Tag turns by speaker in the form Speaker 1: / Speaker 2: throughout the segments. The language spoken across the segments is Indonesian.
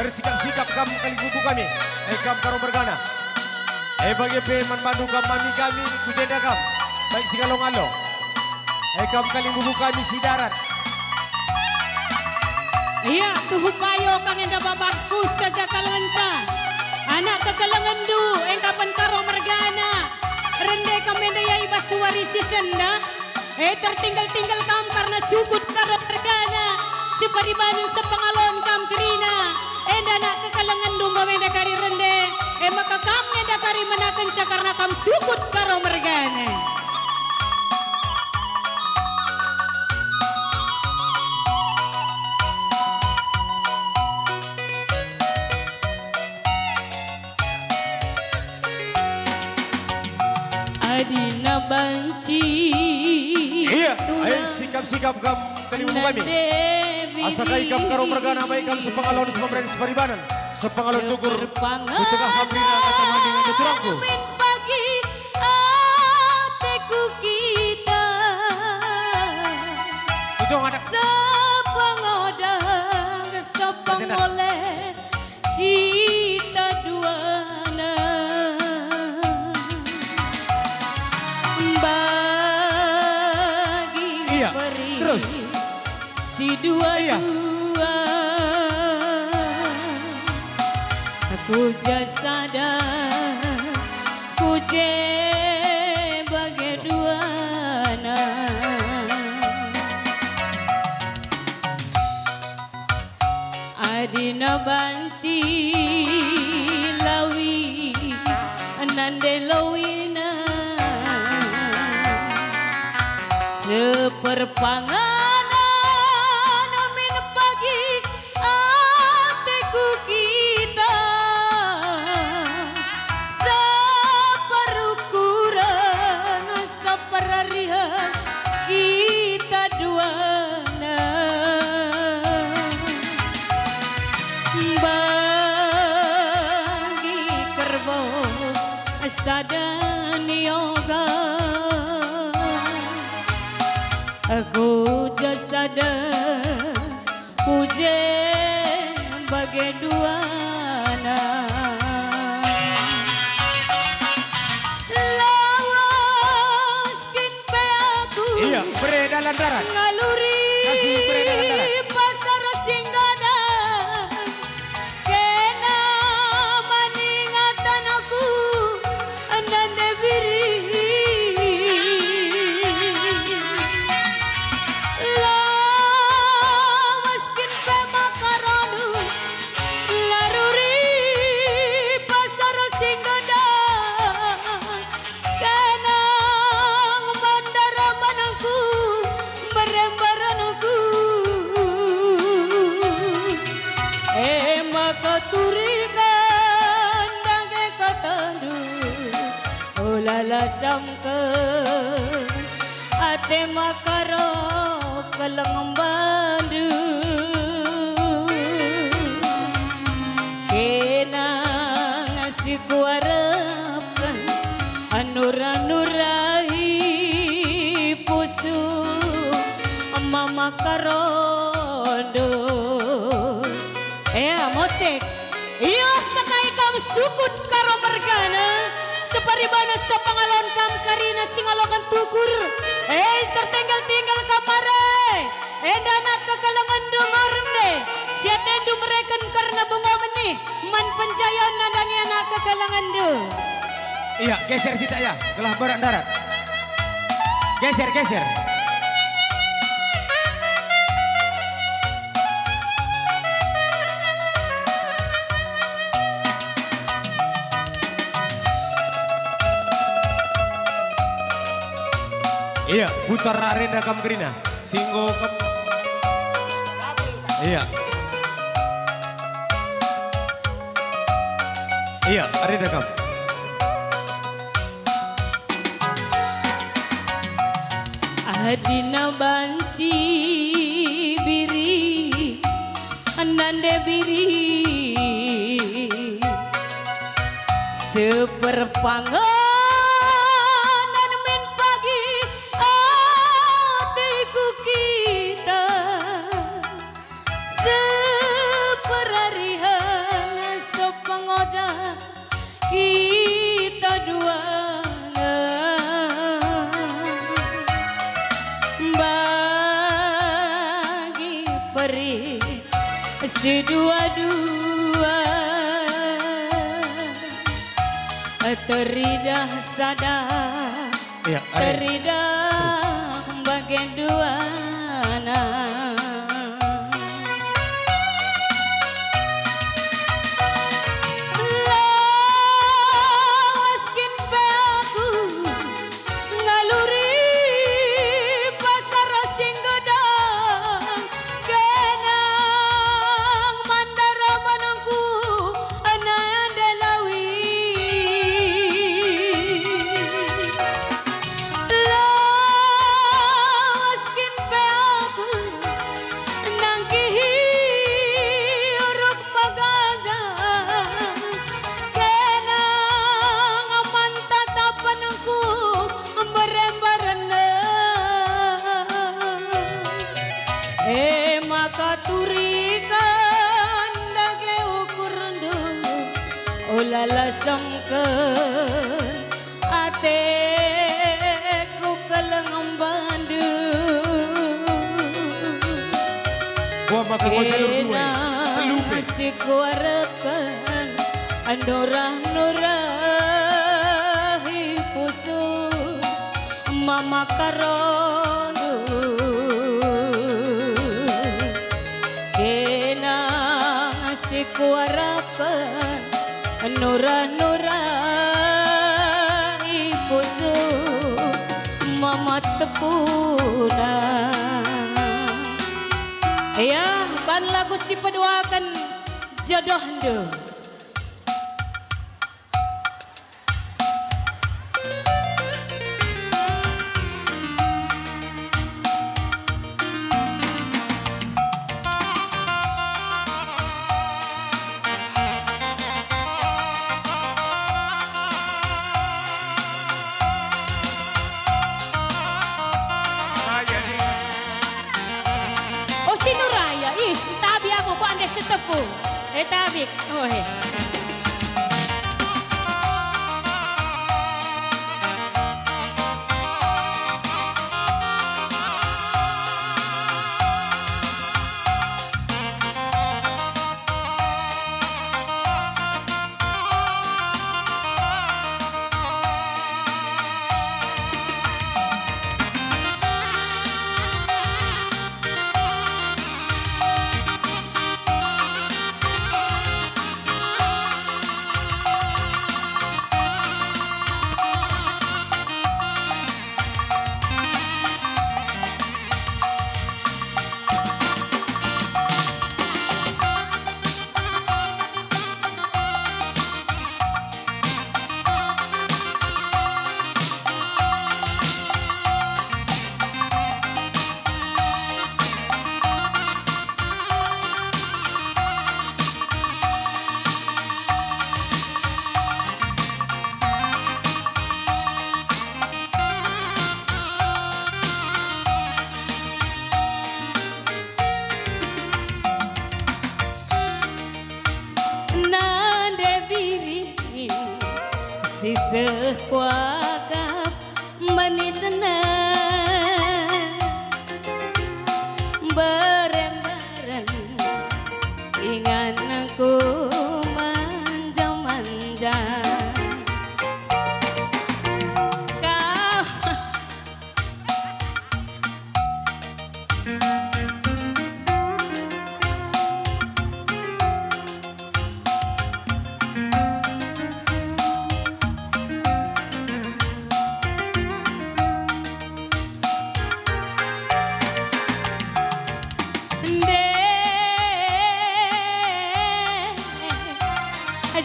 Speaker 1: Harus sikap-sikap kamu kali buku kami. Kam karo bergana. Bagi peman bantu kami kujenda kam. Baik si galong-alo. Kam kali buku kami si darat.
Speaker 2: Iya, tuhu payo kang enda babagus saja kalanca. Anak kekalangan du, engkapan karo mergana. Rende kamenda ya iba suari si senda. Tertinggal-tinggal kam karena sukut karo mergana. Si paribanan sa pangalon kam kerina. Enda anak kekalangan du kamenda kari rende. Maka kam enda kari menakan sa karena kam sukut karo mergana. Adina banci.
Speaker 1: Iya, ayo sikap-sikap kamu kali buku kami. Asal ikam karo mergana baik kamu sepengalon sepemberian separibanan. Sepengalon tukur. Betulkah hamrina kata mandingan tuturangku.
Speaker 2: Pagi ateku kita.
Speaker 1: Ujung anak.
Speaker 2: Sepengodang, sepengoleh kita duana. Bagi
Speaker 1: Iya,
Speaker 2: beri
Speaker 1: terus.
Speaker 2: si dua-dua. Aku jasada, ku bagai duana. Adina banci lawi, nande lawina. Seperpanganan amin pagi ateku kita. Separukuran separarihan kita duana. Bagi kerbau sadan yoga. Aku jasada puje bagai duana. Lawaskin pe aku.
Speaker 1: Iya, beredalan darat.
Speaker 2: Ngaluri
Speaker 1: Kasih beredalan darat.
Speaker 2: pasar singgada. Kena maningatan aku nande biri. Lawaskin pe makaronu. Laruri pasar singgada. Kena bandara manangku. Barembaranku. Maka turikan dange katandu. Ulala samke ate makaro kalang bandu. Kena ngasih kuarapkan anura-nurahi pusu mama karondo. Musik. Iya sakai kam sukut karo mergana. Separibana sepangalon kam karina singalokan tukur. Tertinggal-tinggal kamare. Anak kekalangan dungorne. Siatendu mereken karena bunga menih. Man penjayan nadani anak kekalangan du.
Speaker 1: Iya, geser sita ya. Kelah barat darat. Geser, geser. Iya, putar arena kam gerina. Singgo kam. Iya. Iya, arena kam.
Speaker 2: Adina banci biri, nande biri. Seperpanganan min pagi hatiku kita. Seperarihan si dua-dua teridah sadar
Speaker 1: Iya,
Speaker 2: teridah bagian dua lawaskin baku ngaluri pasar singgedang kenang mandara manungku ananda lawi lawaskin baku nangkihi uruk magaja kenang aman tatapanku berembarana maka turikan dage ukur rendu ulala sangken ateku kelengam bandu
Speaker 1: Gua makan mau jalur dua Lupe
Speaker 2: masih kuarapan norah pusu mama karono kena masih kuarapan norah pusu mama tepuna. Ya, ban lagu si peduakan jodoh ndo. Oh si Nuraya, tabi ako kung anda sa tapo. Tabi, oh si sekuakap manisna bareng-bareng ingan aku manja-manja kau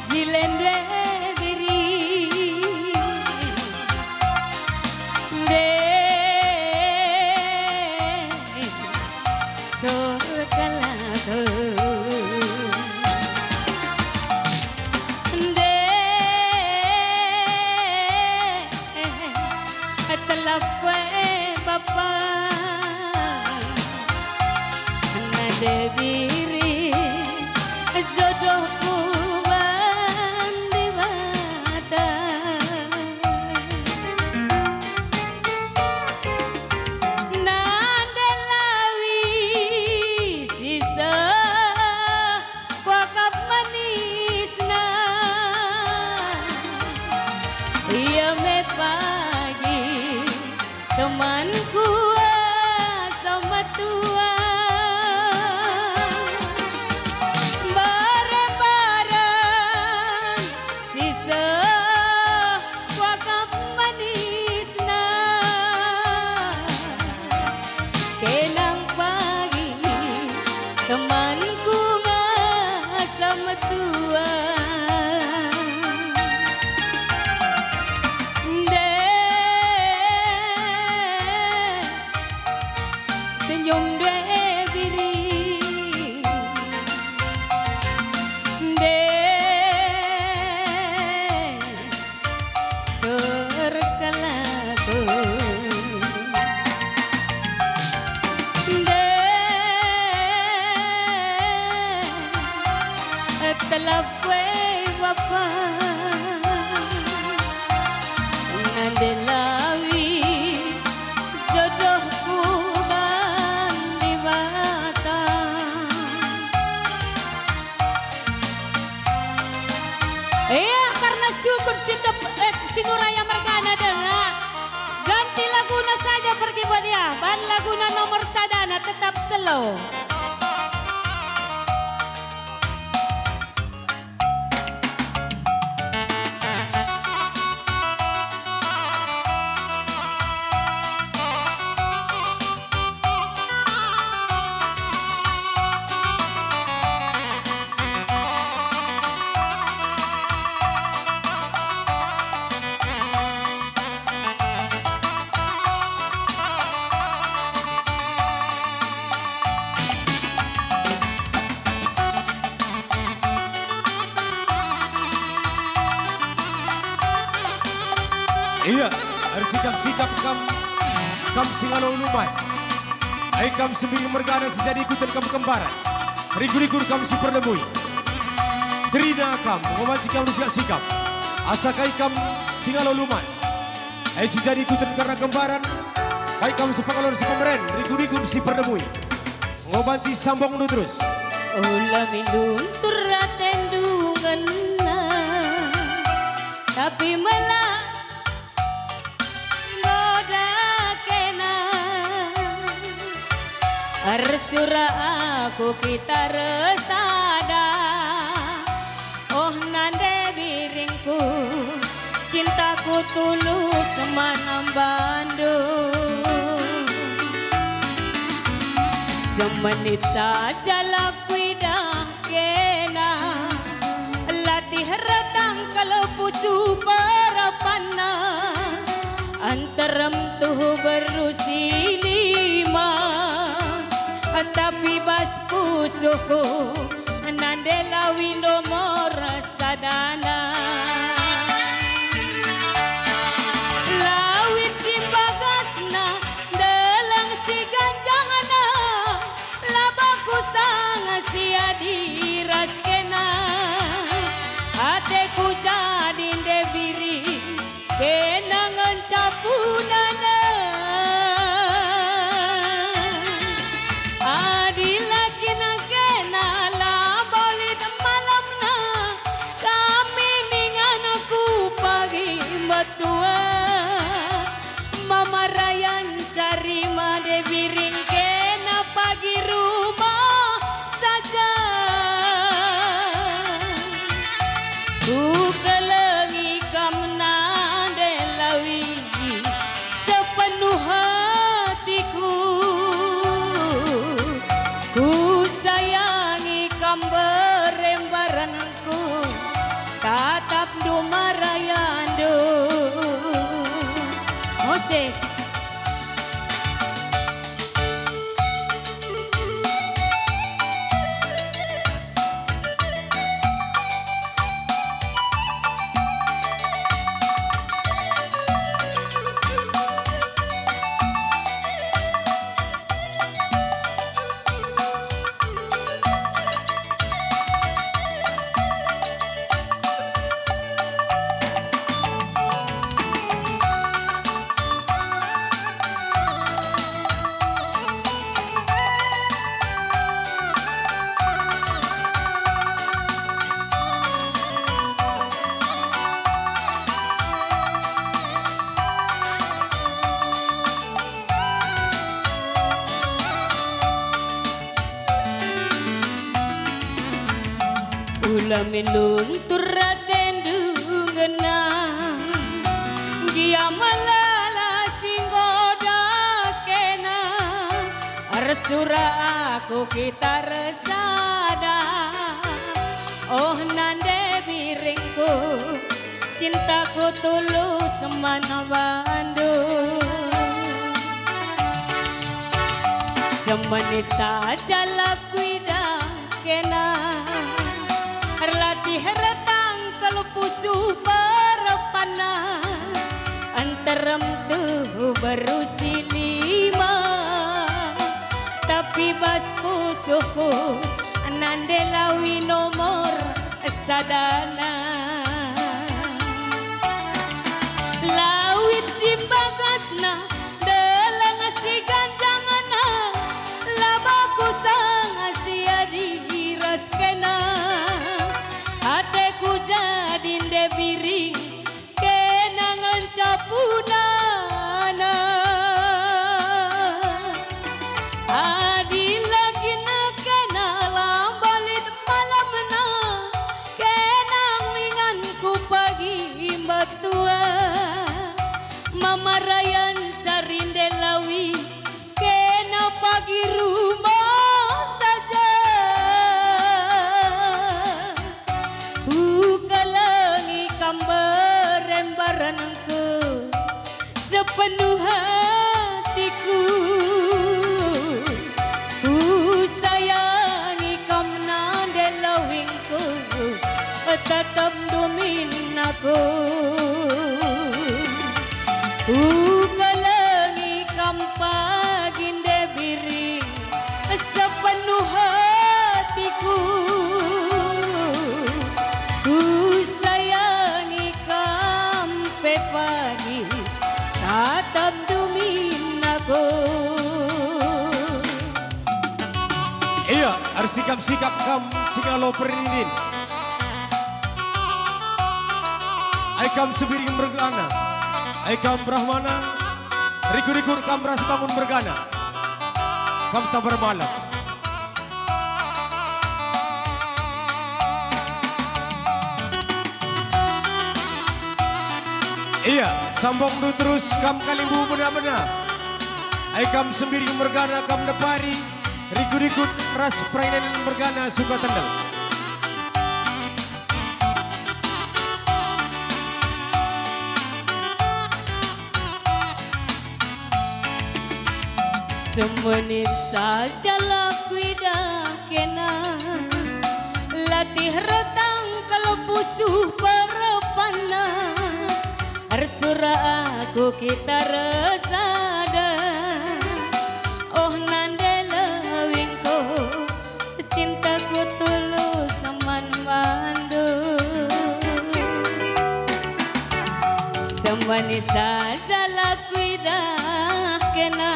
Speaker 2: Jilende biri de sorkalado de telapwe bapa nade biri jodohku Pangalo.
Speaker 1: Iya, harus sikap-sikap kam singalo lumas. Ai kam sembilan mergana sejadi ikutan kam kembaran. Rigur-rigur kam si perlemui. Terina kam, mengomaci kam sikap-sikap. Asakai kam singalo lumas. Ai sejadi ikutan karena kembaran. Baik kam sepangalon si pemeren, rigur-rigur si perlemui. Mengomaci sambung nu terus.
Speaker 2: Ulah mindun turaten dungena. Tapi malah Arsura aku kita resada. Oh nande biringku, cintaku tulus semanam Bandung. Semenit saja laku dah kena, latih redang kalau pusu perapana. Antarem tuh berusi lima, tapi bas pusuku nandela winomor sadana. Lawit si bagasna delang si ganjangana, labaku sang sia diraskena. Ateku jadi debiri kenangan capunana. Mamarayan cari made biring kena pagi rumah saja. Ku kelengi kamna delawi sepenuh hatiku. Ku sayangi kam berembaranku tatap dumarayando. Jose. Ulah minun turaten dungena, dia malala singgoda kena. Arsura aku kita resada. Oh nande biringku, cintaku tulus semana Bandung. Semenit saja laku dah kena, latih redang kalau pusu berpana. Antarem tuh berusi lima, tapi bas pusuku nandela winomor sadana. Lawit si bagasna delang si ganjangana, labaku sang sia diraskena. Ateku jadi debiring kenangan capunana. Adila
Speaker 1: Iya, harus sikap-sikap kam singalo perinin. Aikam sebiring bergana, aikam brahmana, rikur-rikur kam ras bangun bergana, kam sabar malam. Iya, sambung du terus kam kalimbu benar-benar. Aikam sebiring bergana kam depari, rikur-rikur ras perainan bergana suka tendang.
Speaker 2: Semenit saja laku dah kena latih retang kalau pusuh perepana Arsura aku kita resada Oh nandela wingko cintaku tulus saman mandu Semenit saja laku dah kena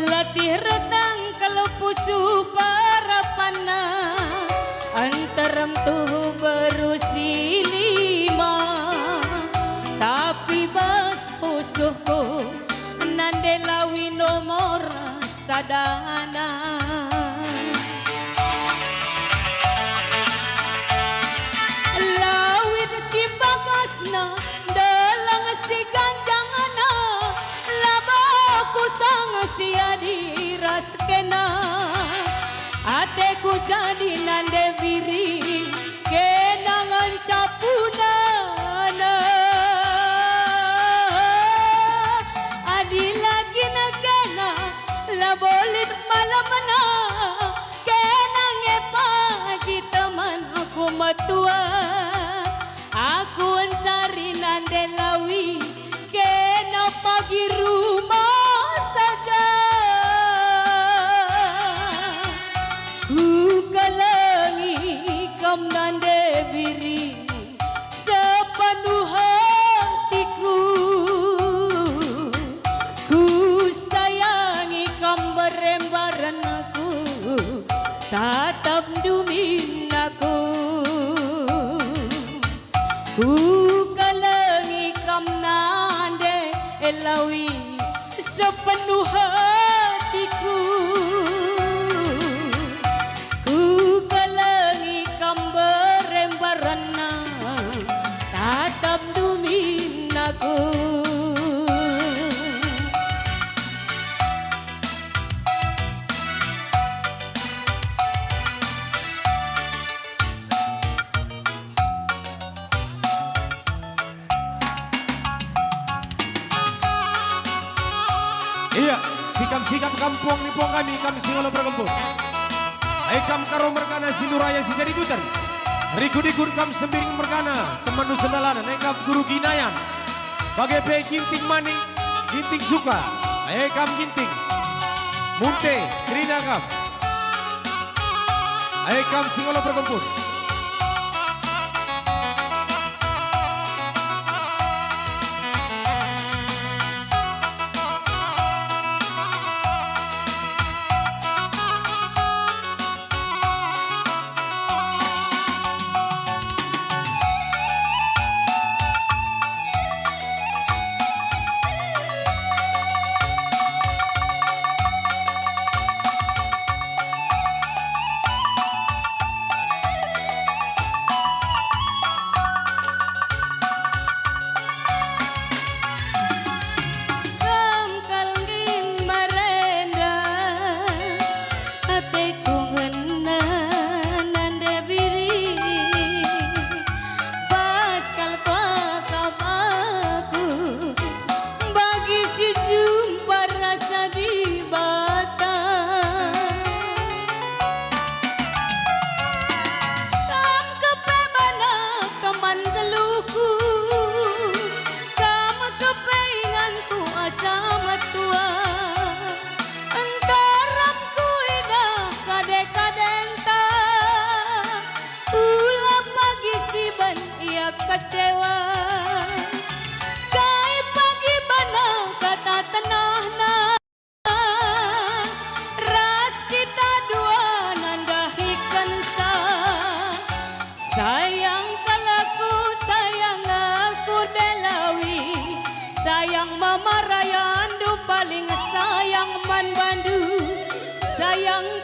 Speaker 2: latih retang kalau pusuh parapana antaram tuh berusi 5 tapi bas pusuhku nandelawi nomor sadana lawit si bagasna dalang si ganjangana labaku sang sia diraskena ateku jadi nande biri kenangan capunana adi lagi negana labolit malamana kenange pagi teman aku matua aku mencari nande lawi kena pagi rumah saja ku kalangi kam nande biri sepenuh hatiku ku sayangi kam berembaran aku tatap dumin aku ku kalangi kam nande elawi sepenuh hatiku ku kalangi kam berembarana tatap dumin aku
Speaker 1: Iya, sikap-sikap kampung ni pong kami singalo berkempur. Aikam karo merkana sinuraya si jadi dutan. Riku-rikur kam sembiring merkana teman nusendalanan. Aikam guru ginayan. Bagai pe ginting mani, ginting suka. Aikam ginting. Munte, krina kam. Aikam singalo berkempur.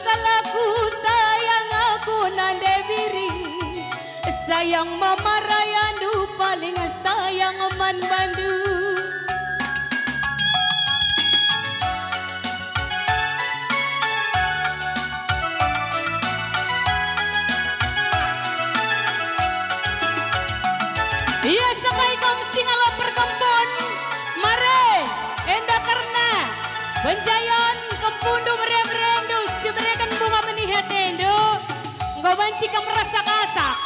Speaker 2: kalaku sayang aku nande biri. Sayang mama rayandu paling sayang man bandu. Iya sakai kom singalo perkempon mare enda karena benjayon kempundu merem-remdu seberikan bunga menihatendo nggo banci kam rasa kasak.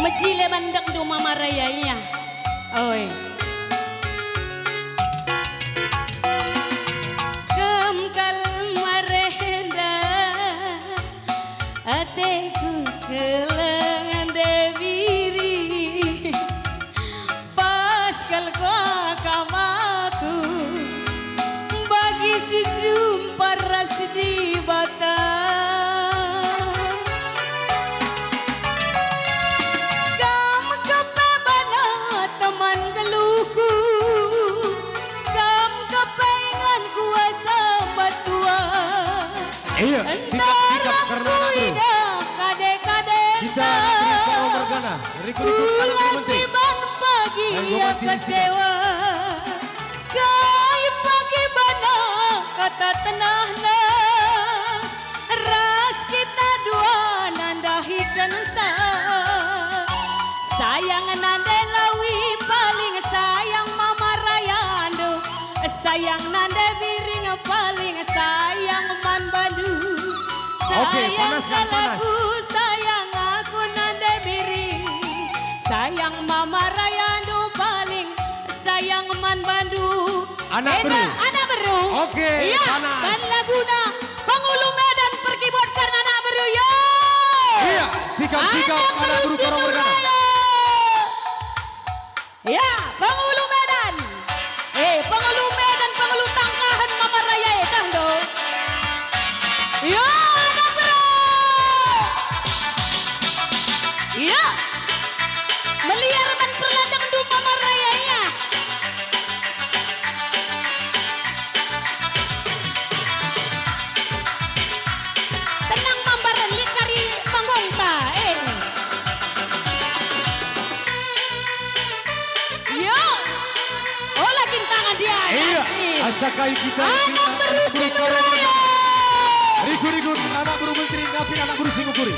Speaker 2: Mejile bandang do mama raya iya. Oi. Kemkal marenda ateku kelengan debiri. Pas kal kamaku bagi si jumpa ras di batang.
Speaker 1: Iya, sikap-sikap karena anak bro. Kita beri Karo Morgana, Riku-riku anak menteri.
Speaker 2: Pagi ya kecewa, kai pagi bana kata tenahna, ras kita dua nandahi kensa. Sayang nande lawi paling sayang mama rayando, sayang nande biring paling sayang man bandu.
Speaker 1: Oke, panaskan panas.
Speaker 2: Sayang aku nande biring, sayang mama rayando paling sayang man bandu.
Speaker 1: Anak beru.
Speaker 2: Anak beru.
Speaker 1: Oke,
Speaker 2: iya,
Speaker 1: panas.
Speaker 2: dan laguna Pengulu Medan perkibot karena anak beru yo.
Speaker 1: Iya, sikap-sikap anak beru Karo Morgana.
Speaker 2: Ya, Pengulu Medan. Pengulu Medan, Pengulu Tangkahan mama raya kang do. Yo, anak bro. Iya. Meliar man perladang du mama raya ya. Tenang mambaran likari manggongta Yo. Oh lagi tangan dia.
Speaker 1: Iya, asakai kita.
Speaker 2: Anak berusin Nuraya.
Speaker 1: Riku-riku anak beru menteri ngapin anak beru Singapura.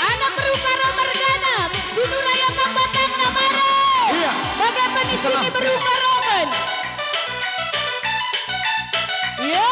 Speaker 2: Anak beru Karo Morgana, Sunuraya Kang Batang Namaro.
Speaker 1: Iya.
Speaker 2: Bagaimana di sini beru Karomen? Yo.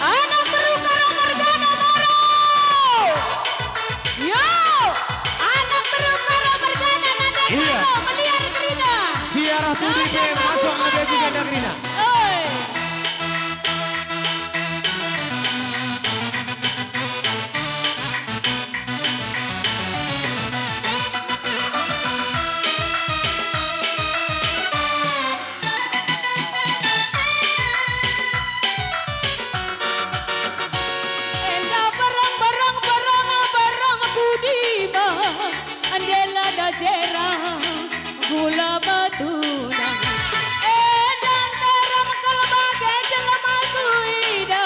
Speaker 2: Anak beru Karo Morgana Maro. Yo. Anak beru Karo Morgana nanda
Speaker 1: Iya.
Speaker 2: Karo meliar Krina.
Speaker 1: Siarah Tudike masuk ada juga Dagrina.
Speaker 2: Oi. Enda barang budima andela dajera gula batuna edan taram kalbage jelma suida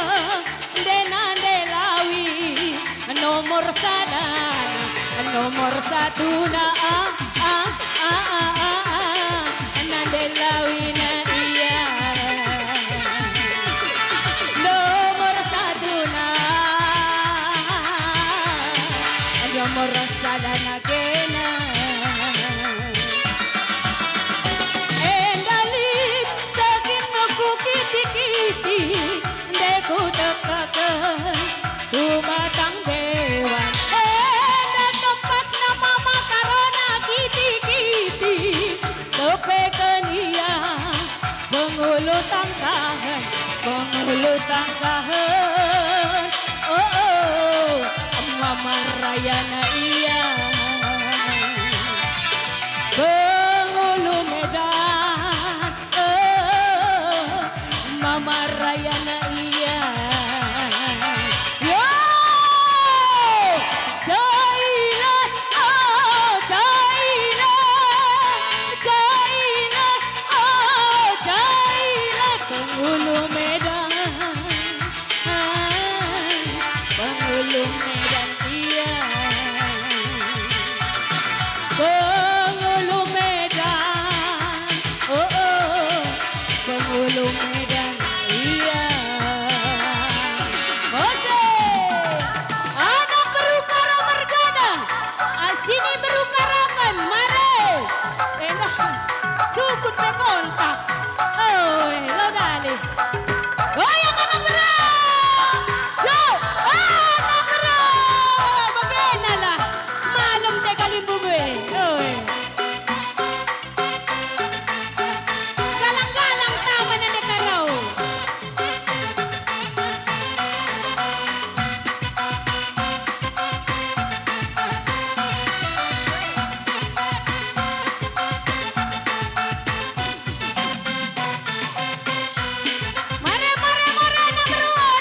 Speaker 2: dena delawi nomor satu na nandelawi na iya nomor satu na nomor sadana kena endali sakin aku kiti-kiti deku tekakan kumatang dewan Penghulu tangkahan oh Mama Rayana iya Penghulu Medan Mama Rayana iya Yo Thailand oh Thailand Thailand oh Thailand Penghulu Medan Penghulu Medan iya Penghulu Medan Penghulu Medan iya Oke anak berukara mergana sini berukarakan mare enak sukut pe kontak oh lo dali goyang anak berang so anak berang bagaimana malam teh kalimbu gue galang-galang taman ada karau mare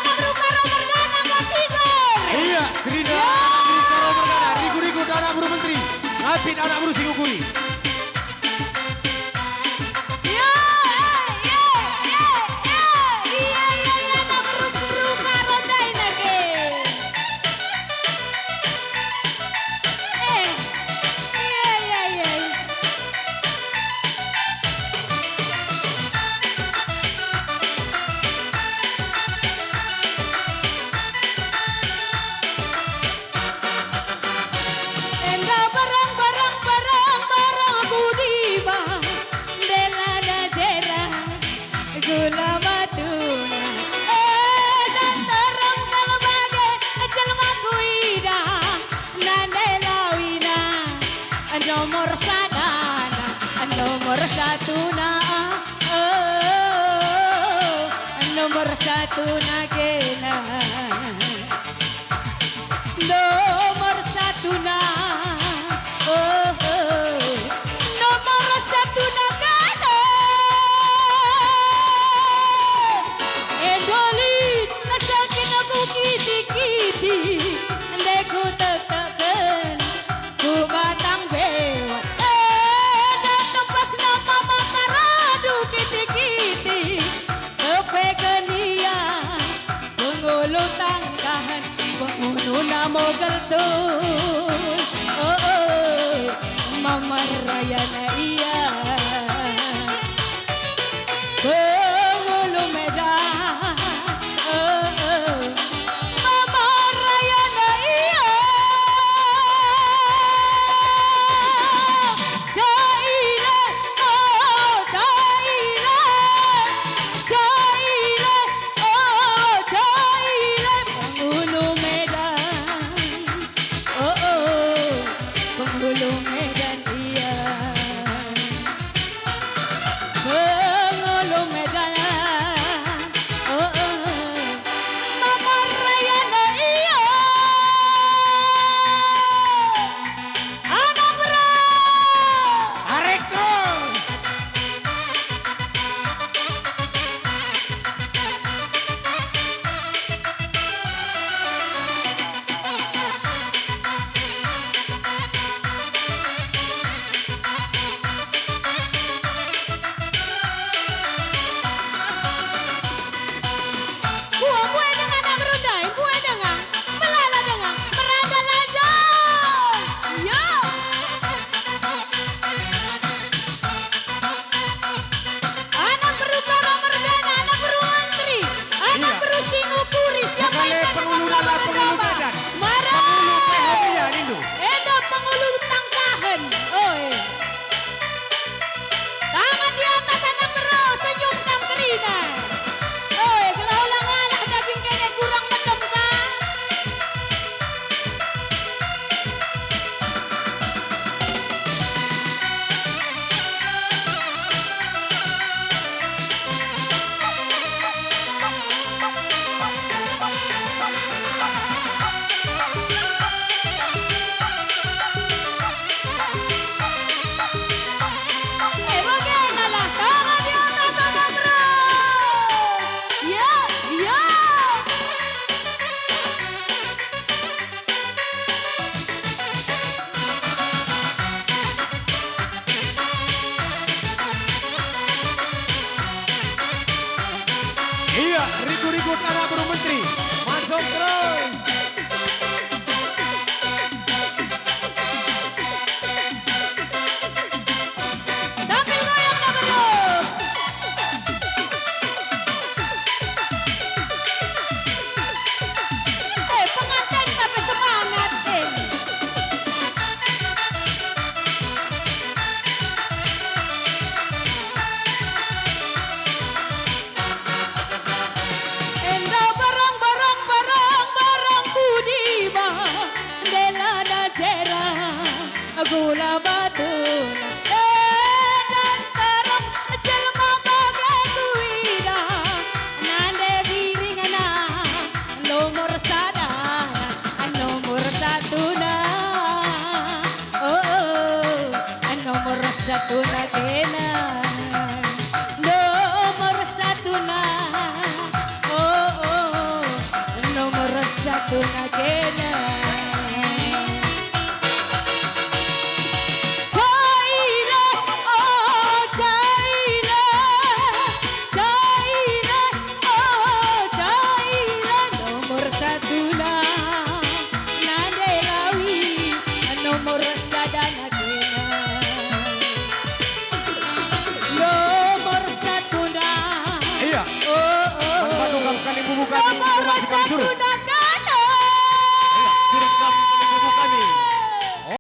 Speaker 2: nabru karo mergana gatigor
Speaker 1: Iya, Gerindra anak buru Karo Mergana, Rigu-rigu anak buru menteri, Ngapin anak buru Singukuri.
Speaker 2: iya nabru karo dai nage iya Enda barang budiba Dela da jera Gula matuna dan terang kalbage Jalma kuida Nandela wina Nomor sadana Nomor satu na Nomor satu na kena Nomor satu na Nomor satu negara Endolit Nasakin aku kiti-kiti Ndeku tekakan Ku batang bewa Datang pas nama makaradu kiti-kiti Kepekan dia Penghulu tangkahan Penghulu namo gertus Mama Rayana iya Penghulu Medan Mama Rayana iya Thailand oh Thailand Thailand oh Thailand Penghulu Medan gula batu dan terang jelma bagai kuida nande biringana nomor sada nomor satu na nomor satu na kena nomor satu na nomor satu na kena
Speaker 1: Iya. Manfaat kami bubukan di
Speaker 2: nomor
Speaker 1: informasi kami
Speaker 2: satu
Speaker 1: suruh.